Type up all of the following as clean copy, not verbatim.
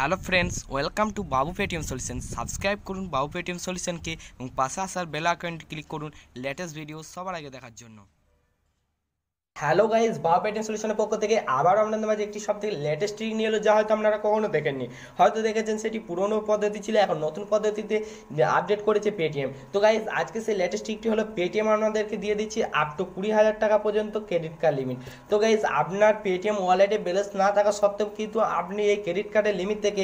Hello friends, welcome to Babu Paytm solution. Subscribe করুন বাবু Paytm সলিউশনকে এবং পাশে আসার বেল আইকনটি ক্লিক করুন লেটেস্ট ভিডিও সবার আগে দেখার জন্য। হ্যালো গাইজ, বাবু পেটিএম সলিউশনের পক্ষ থেকে আবার আপনাদের মাঝে একটি সবথেকে লেটেস্ট ট্রিক নিয়ে এলো, যা হয়তো আপনারা কখনো দেখেননি। হয়তো দেখেছেন সেটি পুরনো পদ্ধতি ছিল, এখন নতুন পদ্ধতিতে আপডেট করেছে পেটিএম। তো গাইজ আজকে সেই লেটেস্ট ট্রিকটি হলো পেটিএম আপনাদেরকে দিয়ে দিচ্ছে আপ টু 20,000 টাকা পর্যন্ত ক্রেডিট কার্ড লিমিট। তো গাইজ আপনার পেটিএম ওয়ালেটে ব্যালেন্স না থাকা সত্ত্বেও কিন্তু আপনি এই ক্রেডিট কার্ডের লিমিট থেকে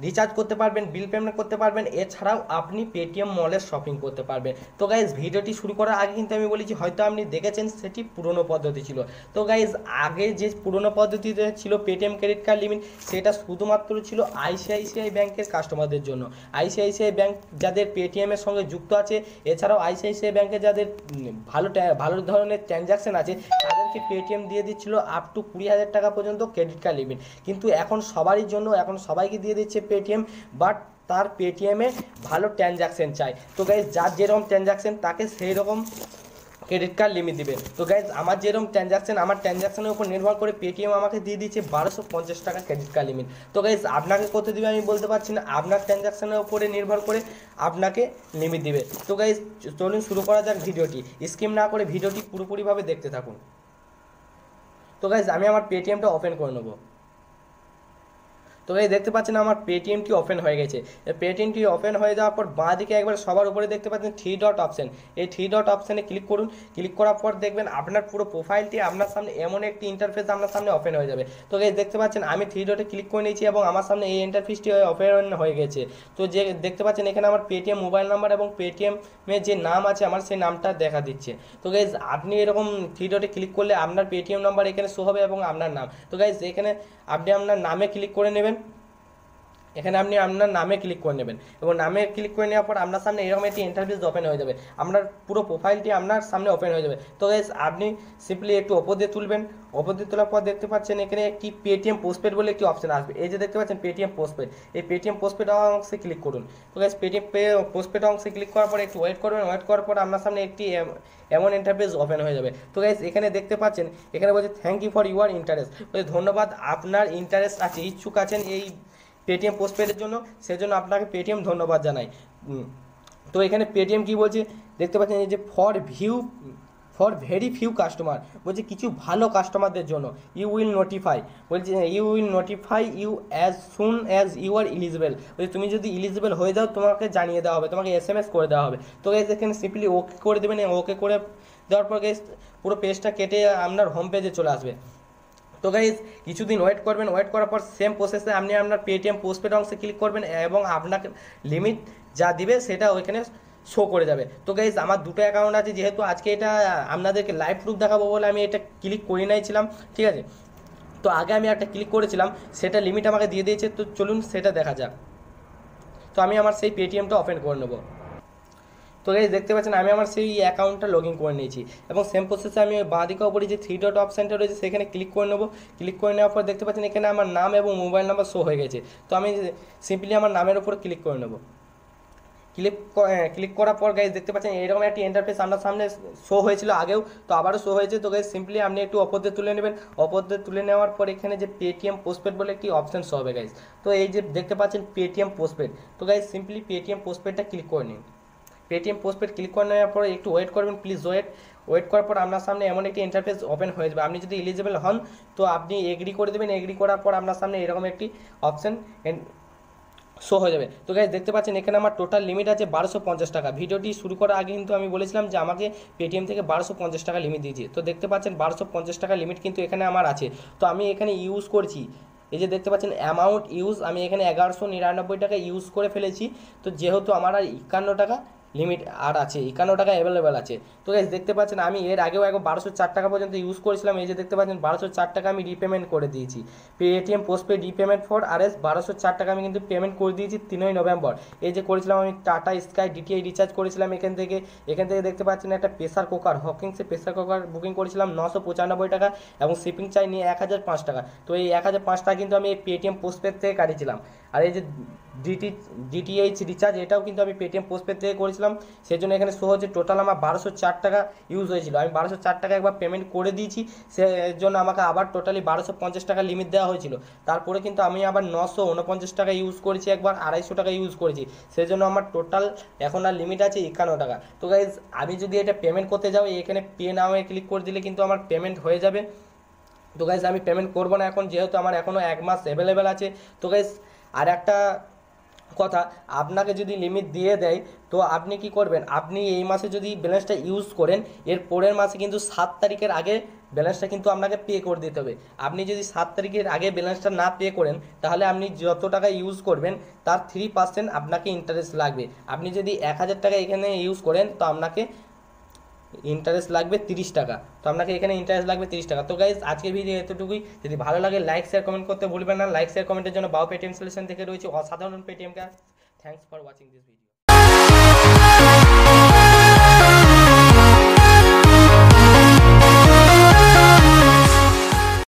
রিচার্জ করতে পারবেন, বিল পেমেন্ট করতে পারবেন, এছাড়াও আপনি পেটিএম মলে শপিং করতে পারবেন। তো গাইজ ভিডিওটি শুরু করার আগে কিন্তু আমি বলেছি হয়তো আপনি দেখেছেন সেটি পুরনো পদ্ধতি ছিল। তো গাইজ আগে যে পুরনো পদ্ধতিতে ছিল পেটিএম ক্রেডিট কার্ড লিমিট, সেটা শুধুমাত্র ছিল আইসিআইসিআই ব্যাংকের কাস্টমারদের জন্য। আইসিআইসিআই ব্যাংক যাদের পেটিএম এর সঙ্গে যুক্ত আছে, এছাড়াও আইসিআইসিআই ব্যাংকে যাদের ভালো ধরনের ট্রানজাকশন আছে, তাদেরকে পেটিএম দিয়ে দিচ্ছিল আপ টু 20,000 টাকা পর্যন্ত ক্রেডিট কার্ড লিমিট। কিন্তু এখন সবারই জন্য, এখন সবাইকে দিয়ে দিচ্ছে পেটিএম, বাট তার পেটিএমে ভালো ট্রানজাকশন চাই। তো গাইজ যার যেরকম ট্রানজাকশন তাকে সেই রকম ক্রেডিট কার্ড লিমিট দিবে। তো গাইজ আমার যেরকম ট্রানজাকশন, আমার ট্রানজাকশনের উপর নির্ভর করে পেটিএম আমাকে দিয়ে দিচ্ছে 1250 টাকা ক্রেডিট কার্ড লিমিট। তো গাইজ আপনাকে কত দিবে আমি বলতে পারছি না, আপনার ট্রানজাকশনের উপরে নির্ভর করে আপনাকে লিমিট দিবে। তো গাইজ চলুন শুরু করা যাক ভিডিওটি। স্কিপ না করে ভিডিওটি পুরোপুরিভাবে দেখতে থাকুন। তো গাইজ আমি আমার পেটিএমটা ওপেন করে নেবো। তো এই দেখতে পাচ্ছেন আমার পেটিএমটি ওপেন হয়ে গেছে। পেটিএমটি ওপেন হয়ে যাওয়ার পর বাঁ দিকে একবার সবার উপরে দেখতে পাচ্ছেন 3 ডট অপশন। এই 3 ডট অপশানে ক্লিক করুন। ক্লিক করার পর দেখবেন আপনার পুরো প্রোফাইলটি আপনার সামনে এমন একটি ইন্টারফেস আপনার সামনে ওপেন হয়ে যাবে। তো এই দেখতে পাচ্ছেন আমি 3 ডটে ক্লিক করে নিয়েছি এবং আমার সামনে এই ইন্টারফেসটি ওপেন হয়ে গেছে। তো যে দেখতে পাচ্ছেন এখানে আমার পেটিএম মোবাইল নাম্বার এবং পেটিএমের যে নাম আছে আমার সেই নামটা দেখা দিচ্ছে। তো গাইজ আপনি এরকম 3 ডটে ক্লিক করলে আপনার পেটিএম নাম্বার এখানে শো হবে এবং আপনার নাম। তো গাইজ এখানে আপনি আপনার নামে ক্লিক করে নেবেন। এখানে আপনি আপনার নামে ক্লিক করে নেবেন এবং নামে ক্লিক করে নেওয়ার পর আপনার সামনে এরকম একটি ইন্টারফেস ওপেন হয়ে যাবে। আপনার পুরো প্রোফাইলটি আপনার সামনে ওপেন হয়ে যাবে। তো গাইস আপনি সিম্পলি একটু ওপর দিয়ে তুলবেন। ওপর দিয়ে তোলার পর দেখতে পাচ্ছেন এখানে একটি পেটিএম পোস্টপেড বলে একটি অপশন আসবে। এই যে দেখতে পাচ্ছেন পেটিএম পোস্টপেড, এই পেটিএম পোস্টপেড অংশে ক্লিক করুন। তো গাইস পেটিএম পোস্টপেড অংশে ক্লিক করার পর একটু ওয়েট করবেন। ওয়েট করার পর আপনার সামনে একটি এমন ইন্টারফেস ওপেন হয়ে যাবে। তো গাইস এখানে দেখতে পাচ্ছেন এখানে বলছে thank you for your interest. ধন্যবাদ, আপনার ইন্টারেস্ট আছে, ইচ্ছুক আছেন এই পেটিএম পোস্টপেডের জন্য, সেজন্য আপনাকে পেটিএম ধন্যবাদ জানাই। তো এখানে পেটিএম কি বলছে দেখতে পাচ্ছেন, এই যে ফর ভেরি ফিউ কাস্টমার বলছে কিছু ভালো কাস্টমারদের জন্য ইউ উইল নোটিফাই, বলছে you will notify you as soon as you are eligible. বলছে তুমি যদি ইলিজিবল হয়ে যাও তোমাকে জানিয়ে দেওয়া হবে, তোমাকে এসএমএস করে দেওয়া হবে। তো গাইস এখানে সিম্পলি ওকে করে দেবেন। ওকে করে দেওয়ার পর গাইস পুরো পেজটা কেটে আপনার হোম পেজে চলে আসবে। তো গাইজ কিছুদিন ওয়েট করবেন। ওয়েট করার পর সেম প্রসেসে আপনি আপনার পেটিএম পোস্টপেড অংশে ক্লিক করবেন এবং আপনাকে লিমিট যা দিবে সেটা ওইখানে শো করে যাবে। তো গাইজ আমার দুটো অ্যাকাউন্ট আছে, যেহেতু আজকে এটা আপনাদেরকে লাইভ প্রুফ দেখাবো বলে আমি এটা ক্লিক করে নিয়েছিলাম, ঠিক আছে। তো আগে আমি একটা ক্লিক করেছিলাম, সেটা লিমিট আমাকে দিয়ে দিয়েছে। তো চলুন সেটা দেখা যাক। তো আমি আমার সেই পেটিএমটা ওপেন করে নেবো। তো গাইজ দেখতে পাচ্ছেন আমি আমার সেই অ্যাকাউন্টটা লগ ইন করে নিয়েছি এবং সেম প্রসেসে আমি বাঁ দিকে ওপরে যে 3 ডট অপশানটা রয়েছে সেখানে ক্লিক করে নেবো। ক্লিক করে নেওয়ার পর দেখতে পাচ্ছেন এখানে আমার নাম এবং মোবাইল নাম্বার শো হয়ে গেছে। তো আমি সিম্পলি আমার নামের উপর ক্লিক করে নেবো। ক্লিক করার পর গাইজ দেখতে পাচ্ছেন এরকম একটি ইন্টারফেস আপনার সামনে শো হয়েছিল আগেও, তো আবারও শো হয়েছে। তো গাইজ সিম্পলি আপনি একটু অপর দিয়ে তুলে নেবেন। অপর দিয়ে তুলে নেওয়ার পর এখানে যে পেটিএম পোস্টপেড বলে একটি অপশান শো হবে গাইজ। তো এই যে দেখতে পাচ্ছেন পেটিএম পোস্টপেড, তো গাইজ সিম্পলি পেটিএম পোস্টপেডটা ক্লিক করে নিন। পেটিএম পোস্টপেড ক্লিক করে নেওয়ার পরে একটু ওয়েট করবেন, প্লিজ ওয়েট করার পর আপনার সামনে এমন একটি ইন্টারফেস ওপেন হয়ে যাবে। আপনি যদি এলিজিবল হন তো আপনি এগ্রি করে দেবেন। এগ্রি করার পর আপনার সামনে এরকম একটি অপশান শো হয়ে যাবে। তো গাইজ দেখতে পাচ্ছেন এখানে আমার টোটাল লিমিট আছে 1250 টাকা। ভিডিওটি শুরু করার আগে কিন্তু আমি বলেছিলাম যে আমাকে পেটিএম থেকে 1250 টাকা লিমিট দিয়েছে। তো দেখতে পাচ্ছেন 1250 টাকা লিমিট কিন্তু এখানে আমার আছে। তো আমি এখানে ইউজ করছি, এই যে দেখতে পাচ্ছেন অ্যামাউন্ট ইউজ, আমি এখানে 1199 টাকা ইউজ করে ফেলেছি। তো যেহেতু আমার আর 51 টাকা লিমিট আর আছে, 51 টাকা অ্যাভেলেবেল আছে। তো গাইজ দেখতে পাচ্ছেন আমি এর আগেও 1204 টাকা পর্যন্ত ইউজ করেছিলাম। এই যে দেখতে পাচ্ছেন 1204 টাকা আমি রিপেমেন্ট করে দিয়েছি। Paytm postpaid repayment for RS 1204 টাকা আমি কিন্তু পেমেন্ট করে দিয়েছি 3ই নভেম্বর। এই যে করেছিলাম আমি টাটা স্কাই ডিটিআই রিচার্জ করেছিলাম এখান থেকে দেখতে পাচ্ছেন একটা প্রেসার কুকার, হকিংসে প্রেসার কুকার বুকিং করেছিলাম 995 টাকা এবং শিপিং চার্জ নিয়ে 1005 টাকা। তো এই 1005 টাকা কিন্তু আমি এই পেটিএম পোস্টপেড থেকে কাটিয়েছিলাম। আর এই যে ডিটিএইচ রিচার্জ এটাও কিন্তু আমি পেটিএম পোস্টপেড থেকে করেছিলাম, সেই জন্য এখানে শো হচ্ছে টোটাল আমার 1204 টাকা ইউজ হয়েছিল। আমি 1204 টাকা একবার পেমেন্ট করে দিয়েছি, সেই জন্য আমাকে আবার টোটালি 1250 টাকা লিমিট দেওয়া হয়েছিল। তারপরে কিন্তু আমি আবার 949 টাকা ইউজ করেছি, একবার 250 টাকা ইউজ করেছি, সেই জন্য আমার টোটাল এখন আর লিমিট আছে 51 টাকা। তো গাইজ আমি যদি এটা পেমেন্ট করতে যাও, এখানে পে নাও এ ক্লিক করে দিলে কিন্তু আমার পেমেন্ট হয়ে যাবে। তো গাইজ আমি পেমেন্ট করবো না এখন, যেহেতু আমার এখনও 1 মাস অ্যাভেলেবেল আছে। তো গাইজ আর একটা কথা, আপনাকে যদি লিমিট দিয়ে দেয় তো আপনি কি করবেন, আপনি এই মাসে যদি ব্যালেন্সটা ইউজ করেন, এর পরের মাসে কিন্তু 7 তারিখের আগে ব্যালেন্সটা কিন্তু আপনাকে পে করে দিতে হবে। আপনি যদি 7 তারিখের আগে ব্যালেন্সটা না পে করেন, তাহলে আপনি যত টাকা ইউজ করবেন তার 3% আপনাকে ইন্টারেস্ট লাগবে। আপনি যদি 1000 টাকা এখানে ইউজ করেন তো আপনাকে ইন্টারেস্ট লাগবে 30 টাকা। তো আপনাকে এখানে ইন্টারেস্ট লাগবে 30 টাকা। তো গাইজ আজকের ভিডিও এতটুকুই। যদি ভালো লাগে লাইক শেয়ার কমেন্ট করতে ভুলবেন না। লাইক শেয়ার কমেন্টের জন্য বাউ পেটিএম সলিউশন থেকে রয়েছে অসাধারণ পেটিএম কাজ। Thanks for watching this video.